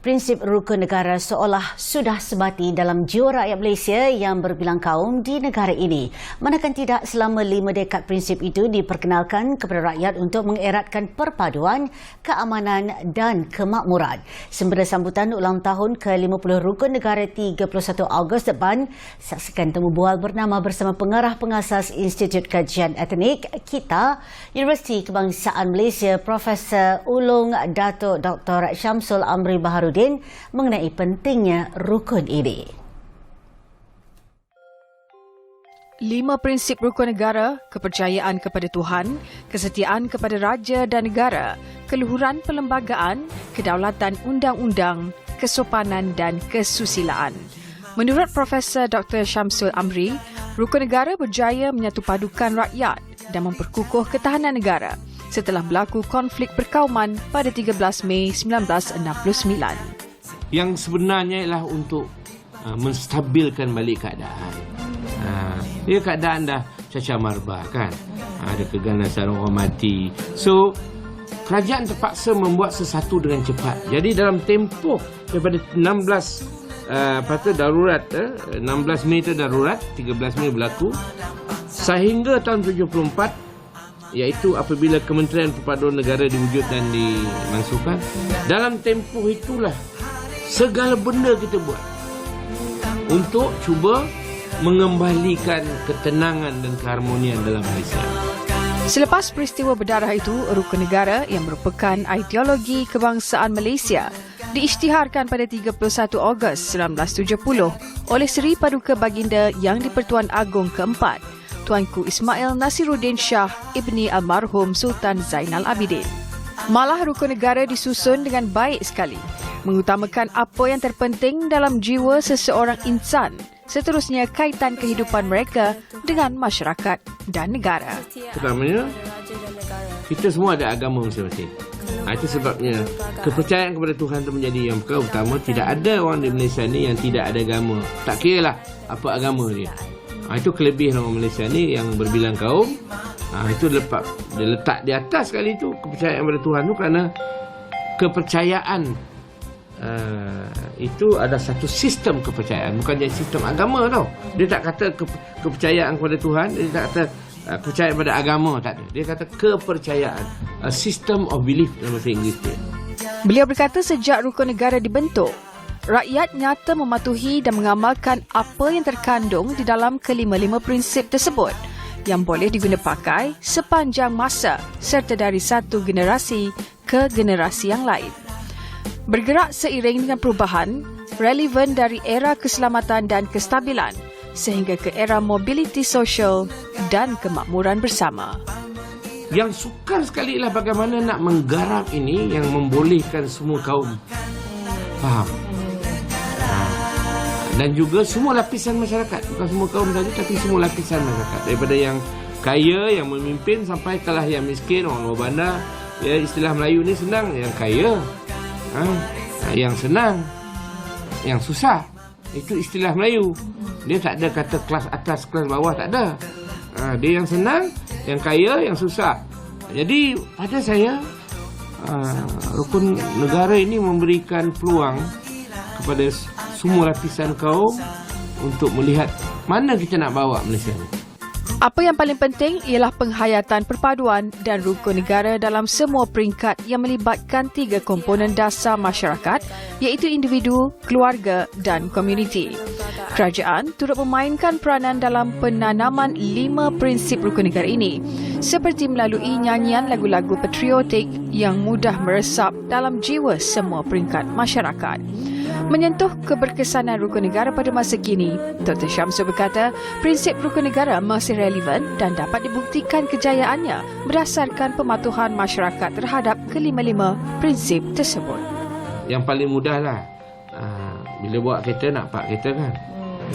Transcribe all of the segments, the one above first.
prinsip rukun negara seolah sudah sebati dalam jiwa rakyat Malaysia yang berbilang kaum di negara ini. Manakala tidak, selama 5 dekad prinsip itu diperkenalkan kepada rakyat untuk mengeratkan perpaduan, keamanan dan kemakmuran. Sempena sambutan ulang tahun ke-50 Rukun Negara 31 Ogos depan, saksikan temu bual bernama bersama pengarah pengasas Institut Kajian Etnik KITA, Universiti Kebangsaan Malaysia, Profesor Ulung Datuk Dr. Syamsul Amri Baharudin mengenai pentingnya rukun ini. 5 prinsip rukun negara: kepercayaan kepada Tuhan, kesetiaan kepada raja dan negara, keluhuran perlembagaan, kedaulatan undang-undang, kesopanan dan kesusilaan. Menurut Profesor Dr. Syamsul Amri, rukun negara berjaya menyatupadukan rakyat dan memperkukuh ketahanan negara setelah berlaku konflik perkauman pada 13 Mei 1969. Yang sebenarnya ialah untuk menstabilkan balik keadaan. Dia keadaan dah cacah marbah kan. Ada keganasan orang mati. So, kerajaan terpaksa membuat sesuatu dengan cepat. Jadi dalam tempoh daripada 16 Mei itu darurat, 13 Mei berlaku, sehingga tahun 74, iaitu apabila Kementerian Perpaduan Negara diwujud dan dimansuhkan. Dalam tempoh itulah segala benda kita buat untuk cuba mengembalikan ketenangan dan keharmonian dalam Malaysia. Selepas peristiwa berdarah itu, rukun negara yang merupakan ideologi kebangsaan Malaysia diisytiharkan pada 31 Ogos 1970 oleh Seri Paduka Baginda Yang di-Pertuan Agong keempat, Tuanku Ismail Nasiruddin Shah Ibni Almarhum Sultan Zainal Abidin. Malah rukun negara disusun dengan baik sekali, mengutamakan apa yang terpenting dalam jiwa seseorang insan, seterusnya kaitan kehidupan mereka dengan masyarakat dan negara. Pertamanya, kita semua ada agama masing-masing. Itu sebabnya kepercayaan kepada Tuhan itu menjadi yang utama. Tidak ada orang di Malaysia ni yang tidak ada agama. Tak kira lah apa agama dia. Itu kelebihan orang Malaysia ni yang berbilang kaum. Itu dia letak di atas sekali itu kepercayaan kepada Tuhan tu, kerana kepercayaan itu ada satu sistem kepercayaan, bukan jadi sistem agama tau. Dia tak kata kepercayaan kepada Tuhan, dia tak kata kepercayaan pada agama, tak ada. Dia kata kepercayaan, a system of belief dalam bahasa Inggeris dia. Beliau berkata sejak rukun negara dibentuk, rakyat nyata mematuhi dan mengamalkan apa yang terkandung di dalam kelima-lima prinsip tersebut yang boleh diguna pakai sepanjang masa serta dari satu generasi ke generasi yang lain. Bergerak seiring dengan perubahan, relevan dari era keselamatan dan kestabilan sehingga ke era mobiliti sosial dan kemakmuran bersama. Yang sukar sekali lah bagaimana nak menggarap ini yang membolehkan semua kaum faham. Dan juga semua lapisan masyarakat, bukan semua kaum saja tapi semua lapisan masyarakat, daripada yang kaya yang memimpin sampai kelah yang miskin, orang luar bandar. Ya, istilah Melayu ni senang, yang kaya, yang senang, yang susah. Itu istilah Melayu. Dia tak ada kata kelas atas, kelas bawah, tak ada. Dia yang senang, yang kaya, yang susah. Jadi pada saya, rukun negara ini memberikan peluang kepada semua lapisan kaum untuk melihat mana kita nak bawa Malaysia ni. Apa yang paling penting ialah penghayatan perpaduan dan rukun negara dalam semua peringkat yang melibatkan 3 komponen dasar masyarakat, iaitu individu, keluarga dan komuniti. Kerajaan turut memainkan peranan dalam penanaman 5 prinsip rukun negara ini, seperti melalui nyanyian lagu-lagu patriotik yang mudah meresap dalam jiwa semua peringkat masyarakat. Menyentuh keberkesanan rukun negara pada masa kini, Dr. Syamsul berkata prinsip rukun negara masih relevan dan dapat dibuktikan kejayaannya berdasarkan pematuhan masyarakat terhadap kelima-lima prinsip tersebut. Yang paling mudah lah, bila bawa kereta nak park kereta kan.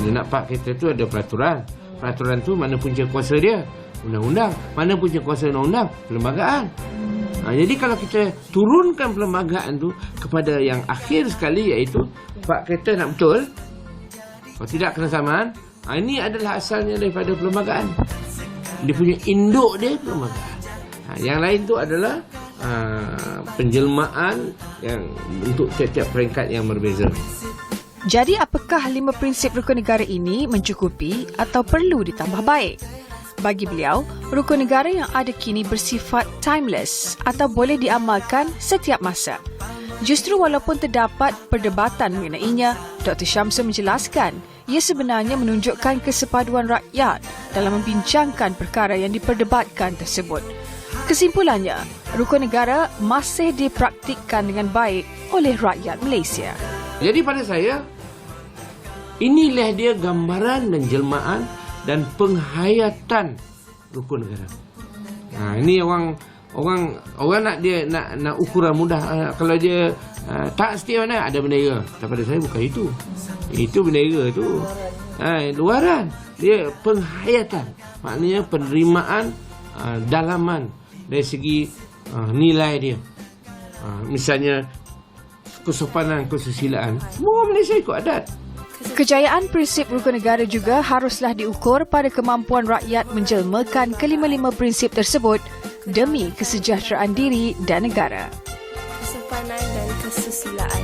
Bila nak park kereta tu ada peraturan. Peraturan tu mana punca kuasa dia? Undang-undang. Mana punca kuasa undang-undang? Perlembagaan. Jadi kalau kita turunkan perlembagaan tu kepada yang akhir sekali, iaitu park kereta nak betul, kalau tidak kena saman, ini adalah asalnya daripada perlembagaan. Dia punya induk dia perlembagaan. Yang lain tu adalah penjelmaan yang untuk tiap-tiap peringkat yang berbeza. Jadi apakah 5 prinsip rukun negara ini mencukupi atau perlu ditambah baik? Bagi beliau, rukun negara yang ada kini bersifat timeless atau boleh diamalkan setiap masa. Justru walaupun terdapat perdebatan mengenainya, Dr. Syamsul menjelaskan ia sebenarnya menunjukkan kesepaduan rakyat dalam membincangkan perkara yang diperdebatkan tersebut. Kesimpulannya, rukun negara masih dipraktikkan dengan baik oleh rakyat Malaysia. Jadi pada saya, inilah dia gambaran dan jelmaan dan penghayatan rukun negara. Ini orang nak ukuran mudah. Kalau dia tak setia mana ada bendera. Daripada saya bukan itu. Itu bendera tu. Luaran. Dia penghayatan. Maknanya penerimaan dalaman dari segi nilai dia. Misalnya kesopanan, kesusilaan. Semua Malaysia ikut adat. Kejayaan prinsip rukun negara juga haruslah diukur pada kemampuan rakyat menjelmakan kelima-lima prinsip tersebut demi kesejahteraan diri dan negara. Kesopanan dan kesusilaan.